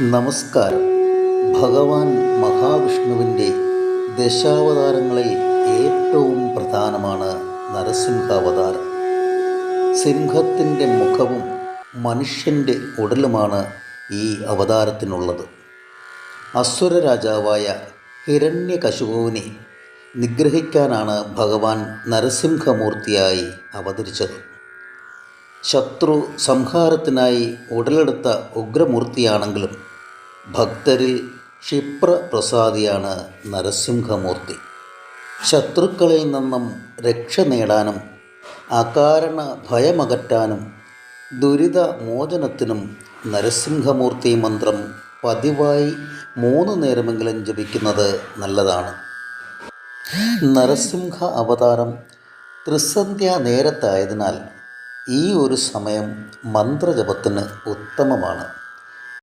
നമസ്കാരം. ഭഗവാൻ മഹാവിഷ്ണുവിൻ്റെ ദശാവതാരങ്ങളിൽ ഏറ്റവും പ്രധാനമാണ് നരസിംഹാവതാരം. സിംഹത്തിൻ്റെ മുഖവും മനുഷ്യൻ്റെ ഉടലുമാണ് ഈ അവതാരത്തിനുള്ളത്. അസുര രാജാവായ ഹിരണ്യകശിപുവിനെ നിഗ്രഹിക്കാനാണ് ഭഗവാൻ നരസിംഹമൂർത്തിയായി അവതരിച്ചത്. ശത്രു സംഹാരത്തിനായി ഉടലെടുത്ത ഉഗ്രമൂർത്തിയാണെങ്കിലും ഭക്തരിൽ ക്ഷിപ്രപ്രസാദിയാണ് നരസിംഹമൂർത്തി. ശത്രുക്കളിൽ നിന്നും രക്ഷ നേടാനും അകാരണ ഭയമകറ്റാനും ദുരിതമോചനത്തിനും നരസിംഹമൂർത്തി മന്ത്രം പതിവായി 3 നേരമെങ്കിലും ജപിക്കുന്നത് നല്ലതാണ്. നരസിംഹ അവതാരം ത്രിസന്ധ്യാ നേരത്തായതിനാൽ ഈ ഒരു സമയം മന്ത്രജപത്തിന് ഉത്തമമാണ്.